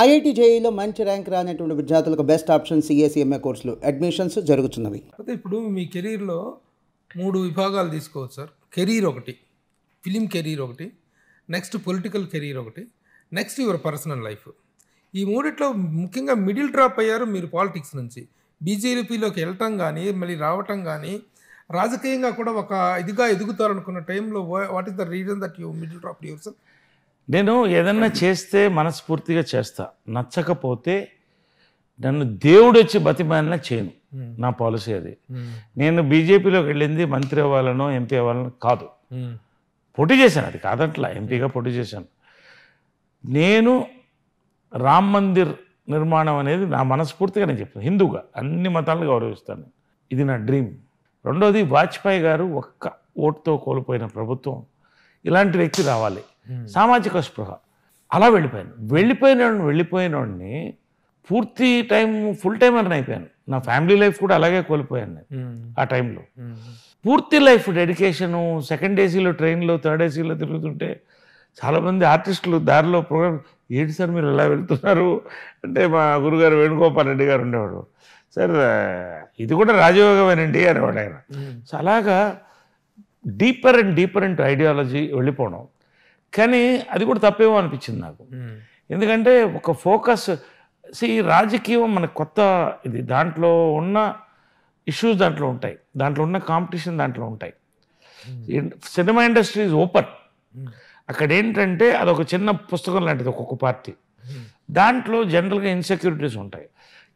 IIT జేఈలో మంచి rank రానటువంటి విద్యార్థులకు బెస్ట్ ఆప్షన్ సిఎస్ఈఎంఏ కోర్సులు అడ్మిషన్స్ జరుగుతున్నవి. అయితే ఇప్పుడు మీ కెరీర్లో 3 విభాగాలు తీసుకోవచ్చు సార్. కెరీర్ ఒకటి, ఫిలిం కెరీర్ ఒకటి, నెక్స్ట్ పొలిటికల్ కెరీర్ ఒకటి, నెక్స్ట్ యువర్ పర్సనల్ లైఫ్. ఈ మూడిట్లో ముఖ్యంగా మిడిల్ డ్రాప్ అయ్యారు మీరు పాలిటిక్స్ నుంచి. బీజేపీలోకి వెళ్ళటం కానీ మళ్ళీ రావటం కానీ రాజకీయంగా కూడా ఒక ఇదిగా ఎదుగుతారనుకున్న టైంలో what is the reason that you middle drop your self? నేను ఏదన్నా చేస్తే మనస్ఫూర్తిగా చేస్తా, నచ్చకపోతే నన్ను దేవుడు వచ్చి బతిమాలినా చేయను. నా పాలసీ అది. నేను బీజేపీలోకి వెళ్ళింది మంత్రి అవ్వాలనో ఎంపీ అవ్వాలనో కాదు, పోటీ చేశాను. అది కాదంట్లా, ఎంపీగా పోటీ చేశాను. నేను రామ్ మందిర్ నిర్మాణం అనేది నా మనస్ఫూర్తిగా నేను చెప్తాను. హిందూగా అన్ని మతాలను గౌరవిస్తాను. ఇది నా డ్రీమ్. రెండోది, వాజ్పేయి గారు ఒక్క ఓటుతో కోల్పోయిన ప్రభుత్వం, ఇలాంటి వ్యక్తి రావాలి. సామాజిక స్పృహ. అలా వెళ్ళిపోయినోడిని పూర్తి టైం ఫుల్ టైం అని అయిపోయాను. నా ఫ్యామిలీ లైఫ్ కూడా అలాగే కోల్పోయాను నేను ఆ టైంలో. పూర్తి లైఫ్ డెడికేషను. సెకండ్ ఏసీలో ట్రైన్లో, థర్డ్ ఏసీలో తిరుగుతుంటే చాలామంది ఆర్టిస్టులు దారిలో ప్రోగ్రామ్, ఏంటి సార్ మీరు ఎలా వెళ్తున్నారు అంటే, మా గురుగారు వేణుగోపాల్ రెడ్డి గారు ఉండేవాడు, సార్ ఇది కూడా రాజయోగమేనండి అనేవాడు ఆయన. సో అలాగా డీపర్ అండ్ ఐడియాలజీ వెళ్ళిపోవడం. కానీ అది కూడా తప్పేమో అనిపించింది నాకు. ఎందుకంటే ఒక ఫోకస్, రాజకీయం మనకు కొత్త ఇది. దాంట్లో ఉన్న ఇష్యూస్ దాంట్లో ఉంటాయి, దాంట్లో ఉన్న కాంపిటీషన్ దాంట్లో ఉంటాయి. Cinema industry is open. అక్కడ ఏంటంటే అదొక చిన్న పుస్తకం లాంటిది ఒక్కొక్క పార్టీ. దాంట్లో జనరల్గా ఇన్సెక్యూరిటీస్ ఉంటాయి.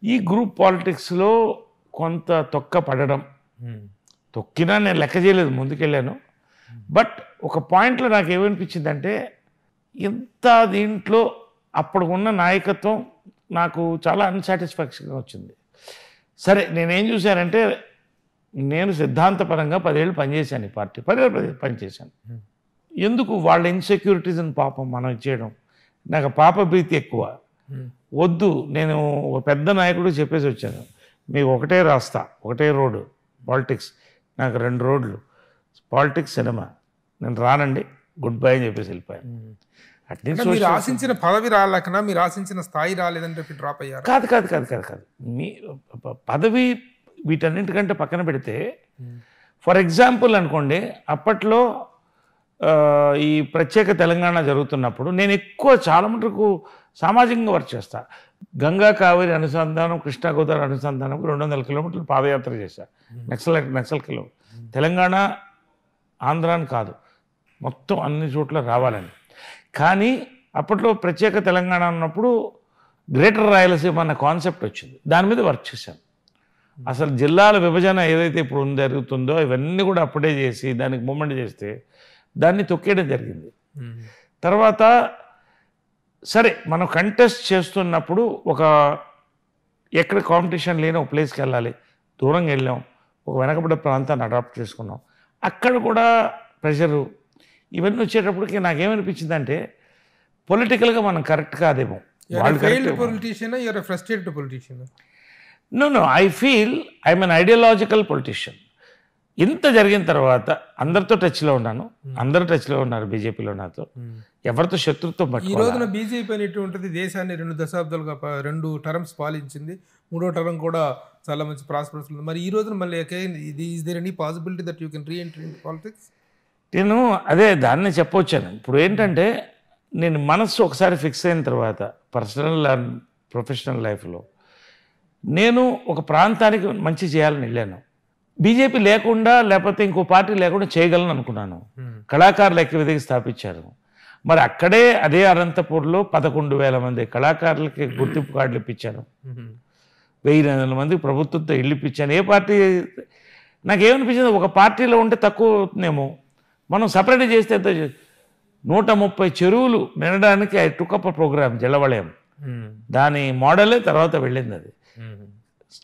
ఈ గ్రూప్ పాలిటిక్స్లో కొంత తొక్క పడడం, తొక్కినా నేను లెక్క చేయలేదు, ముందుకెళ్ళాను. బట్ ఒక పాయింట్లో నాకు ఏమనిపించిందంటే, ఇంత దీంట్లో అప్పటికున్న నాయకత్వం నాకు చాలా అన్సాటిస్ఫాక్షన్గా వచ్చింది. సరే, నేనేం చూశానంటే, నేను సిద్ధాంతపరంగా 10 ఏళ్ళు పనిచేశాను ఈ పార్టీ, 10 ఏళ్ళు పనిచేశాను. ఎందుకు వాళ్ళ ఇన్సెక్యూరిటీస్ని పాపం మనం ఇచ్చేయడం? నాకు పాప భీతి ఎక్కువ. వద్దు, నేను పెద్ద నాయకుడు చెప్పేసి వచ్చాను, మీకు ఒకటే రాస్తా, ఒకటే రోడ్డు పాలిటిక్స్, నాకు 2 రోడ్లు, పాలిటిక్స్, సినిమా, నేను రానండి, గుడ్ బై అని చెప్పేసి వెళ్ళిపోయాను. అట్లీస్ట్ మీరు ఆశించిన పదవి రాలేకనా, మీరు ఆశించిన స్థాయి రాలేదని చెప్పి డ్రాప్ అయ్యారు? కాదు. మీ పదవి వీటన్నింటికంటే పక్కన పెడితే, ఫర్ ఎగ్జాంపుల్ అనుకోండి, అప్పట్లో ఈ ప్రత్యేక తెలంగాణ జరుగుతున్నప్పుడు నేను చాలా మటుకు సామాజికంగా వర్క్ చేస్తా. గంగా కావేరి అనుసంధానం, కృష్ణా గోదావరి అనుసంధానం 200 కిలోమీటర్లు పాదయాత్ర చేశా. నక్సల్ కిలో తెలంగాణ ఆంధ్రాని కాదు, మొత్తం అన్ని చోట్ల రావాలని. కానీ అప్పట్లో ప్రత్యేక తెలంగాణ ఉన్నప్పుడు గ్రేటర్ రాయలసీమ అన్న కాన్సెప్ట్ వచ్చింది, దాని మీద వర్క్ చేశాను. అసలు జిల్లాల విభజన ఏదైతే ఇప్పుడు జరుగుతుందో ఇవన్నీ కూడా అప్పుడే చేసి దానికి మూమెంట్ చేస్తే దాన్ని తొక్కేయడం జరిగింది. తర్వాత సరే, మనం కంటెస్ట్ చేస్తున్నప్పుడు ఎక్కడ కాంపిటీషన్ లేని ఒక ప్లేస్కి వెళ్ళాలి, దూరంగా వెళ్ళాం, ఒక వెనకబడ్డ ప్రాంతాన్ని అడాప్ట్ చేసుకున్నాం. అక్కడ కూడా ప్రెషరు ఇవన్నీ వచ్చేటప్పటికి నాకేమనిపించిందంటే, పొలిటికల్గా మనం కరెక్ట్ కాదేమో. No, I feel I am an ideological politician. ఇంత జరిగిన తర్వాత అందరితో టచ్లో ఉన్నాను, అందరూ టచ్లో ఉన్నారు బీజేపీలో నాతో, ఎవరితో శత్రుత్వం ఈ రోజున బీజేపీ అనేటి ఉంటుంది. దేశాన్ని 2 దశాబ్దాలుగా 2 టర్మ్స్ పాలించింది, 3వ టర్మ్ కూడా చాలా మంచి ప్రాస్పరస్ ఉంది. మరి ఈ రోజున మళ్ళీ is there any possibility that you can reenter in politics? నేను అదే దాన్ని చెప్పొచ్చాను. ఇప్పుడు ఏంటంటే, నేను మనస్సు ఒకసారి ఫిక్స్ అయిన తర్వాత పర్సనల్ అండ్ ప్రొఫెషనల్ లైఫ్లో నేను ఒక ప్రాంతానికి మంచి చేయాలని వెళ్ళాను. బీజేపీ లేకుండా, లేకపోతే ఇంకో పార్టీ లేకుండా చేయగలను అనుకున్నాను. కళాకారులు ఎక్కడికి స్థాపించారు. మరి అక్కడే అదే అనంతపూర్లో 11,000 మంది కళాకారులకి గుర్తింపు కార్డులు ఇప్పించాను. 1,000 మందికి ప్రభుత్వంతో ఇల్లు ఇప్పించాను. ఏ పార్టీ నాకేమనిపించింది, ఒక పార్టీలో ఉంటే తక్కువ అవుతుందేమో, మనం సపరేట్ చేస్తే 130 చెరువులు నిండడానికి ఐ టుక్ అప్ ప్రోగ్రామ్ జలవలయం. దాని మోడలే తర్వాత వెళ్ళింది. అది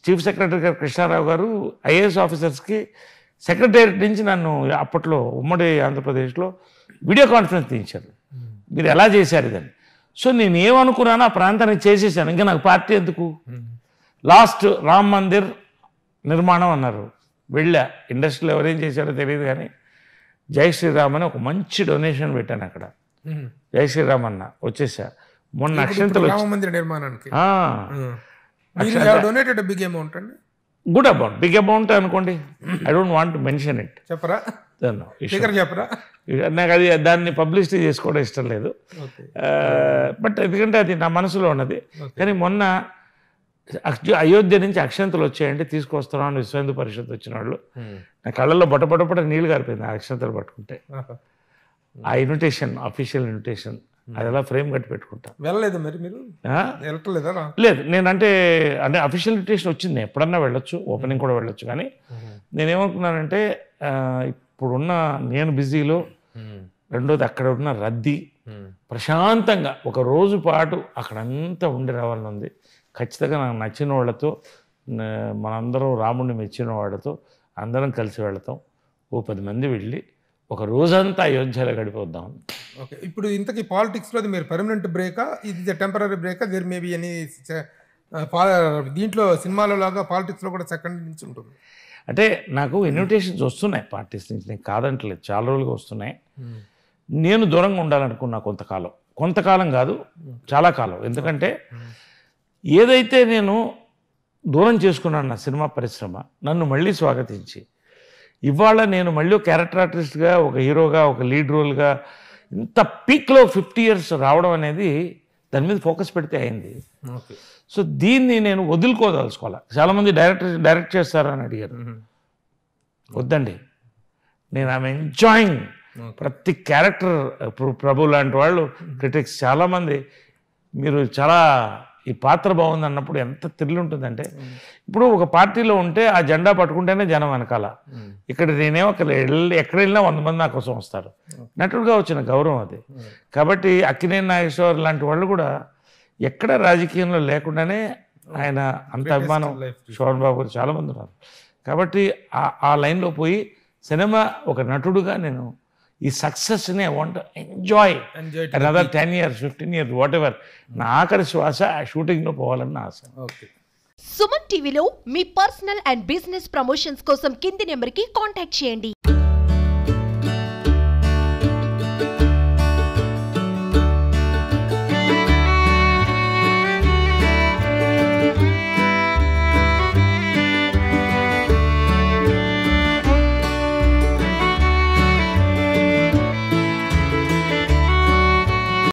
చీఫ్ సెక్రటరీ గారు కృష్ణారావు గారు ఐఏఎస్ ఆఫీసర్స్కి సెక్రటేరియట్ నుంచి నన్ను అప్పట్లో ఉమ్మడి ఆంధ్రప్రదేశ్లో వీడియో కాన్ఫరెన్స్ తీయించారు, మీరు ఎలా చేశారు ఇదని. సో నేను ఏమనుకున్నానో ఆ ప్రాంతానికి చేసేసాను, ఇంకా నాకు పార్టీ ఎందుకు. లాస్ట్ రామ్ మందిర్ నిర్మాణం అన్నారు, వెళ్ళా. ఇండస్ట్రీలో ఎవరేం చేశారో తెలియదు కానీ జై శ్రీరామ్ అని ఒక మంచి డొనేషన్ పెట్టాను అక్కడ. జై శ్రీరామ్ అన్న వచ్చేసా. మొన్న అక్షంతలు రామ మందిర నిర్మాణానికి ఆ, మీరు డొనేటెడ్ బిగ్ అమౌంట్ అండి, గుడ్ అమౌంట్, బిగ్ అమౌంట్ అనుకోండి. I don't want to mention it. చెప్పరా దగ్గర చెప్పరా? నాకు అది దాన్ని పబ్లిసిటీ చేసుకోవడం ఇష్టం లేదు. బట్ ఎందుకంటే అది నా మనసులో ఉన్నది. కానీ మొన్న అయోధ్య నుంచి అక్షంతలు వచ్చాయంటే తీసుకొస్తున్నాను విశ్వ హిందూ పరిషత్ వచ్చిన వాళ్ళు. నా కళ్ళల్లో బొటబొటబొట నీళ్ళు గారిపోయింది ఆ అక్షంతలు పట్టుకుంటే. ఆ ఇన్విటేషన్, అఫీషియల్ ఇన్విటేషన్, అది ఎలా ఫ్రేమ్ కట్టి పెట్టుకుంటా. వెళ్ళలేదు మరి మీరు? వెళ్ళలేదా? లేదు, నేనంటే అంటే అఫీషియల్ ఇన్విటేషన్ వచ్చింది, ఎప్పుడన్నా వెళ్ళొచ్చు, ఓపెనింగ్ కూడా వెళ్ళొచ్చు. కానీ నేనేమనుకున్నానంటే ఇప్పుడున్న నేను బిజీలో, రెండోది అక్కడ ఉన్న రద్దీ, ప్రశాంతంగా ఒక రోజు పాటు అక్కడంతా ఉండి రావాలని ఉంది. ఖచ్చితంగా నాకు నచ్చిన వాళ్ళతో, మనందరం రాముడిని మెచ్చిన వాళ్ళతో అందరం కలిసి వెళతాం. ఓ 10 మంది వెళ్ళి ఒక రోజంతా అయోధ్యలో గడిపోద్దాం. ఓకే, ఇప్పుడు ఇంతకీ పాలిటిక్స్లో మీరు పర్మనెంట్ బ్రేకా, ఇది టెంపరీ బ్రేకా? దేర్ మేబీ అని దీంట్లో సినిమాలో లాగా పాలిటిక్స్లో కూడా సెకండ్ నుంచి ఉంటుంది. అంటే నాకు ఇన్విటేషన్స్ వస్తున్నాయి పార్టీస్ నుంచి, నేను కాదంటలేదు, చాలా రోజులుగా వస్తున్నాయి. నేను దూరంగా ఉండాలనుకున్నా కొంతకాలం కాదు, చాలా కాలం. ఎందుకంటే ఏదైతే నేను దూరం చేసుకున్నాను నా సినిమా పరిశ్రమ, నన్ను మళ్ళీ స్వాగతించి ఇవాళ నేను మళ్ళీ క్యారెక్టర్ ఆర్టిస్ట్గా, ఒక హీరోగా, ఒక లీడ్ రోల్గా ఇంత పీక్లో 50 years రావడం అనేది దాని మీద ఫోకస్ పెడితే అయింది. సో దీన్ని నేను వదులుకోదలుచుకోవాలి. చాలామంది డైరెక్ట్ చేస్తారా అని అడిగారు. వద్దండి, నేను ఐఎమ్ ఎంజాయింగ్ ప్రతి క్యారెక్టర్. ప్రభు లాంటి వాళ్ళు క్రిటిక్స్ చాలామంది, మీరు చాలా ఈ పాత్ర బాగుంది అన్నప్పుడు ఎంత థ్రిల్ ఉంటుందంటే, ఇప్పుడు ఒక పార్టీలో ఉంటే ఆ జెండా పట్టుకుంటేనే జనం వెనకాల. ఇక్కడ నేనేమో ఎక్కడ వెళ్ళినా 100 మంది నా కోసం వస్తారు. నటుడుగా వచ్చిన గౌరవం అది. కాబట్టి అక్కినేని నాగేశ్వర్ లాంటి వాళ్ళు కూడా ఎక్కడ రాజకీయంలో లేకుండానే ఆయన అంత అభిమానం. శోభన్ బాబు గారు చాలామంది ఉన్నారు. కాబట్టి ఆ లైన్లో పోయి సినిమా ఒక నటుడుగా నేను ఈ సక్సెస్ని I want enjoy another 10 years 15 years what ever. నా ఆఖరి శ్వాస ఆ షూటింగ్లో పోవాలన్న ఆశ. సుమన్ టీవీలో మీ పర్సనల్ అండ్ బిజినెస్ ప్రమోషన్స్ కోసం కింది నెంబర్కి కాంటాక్ట్ చేయండి.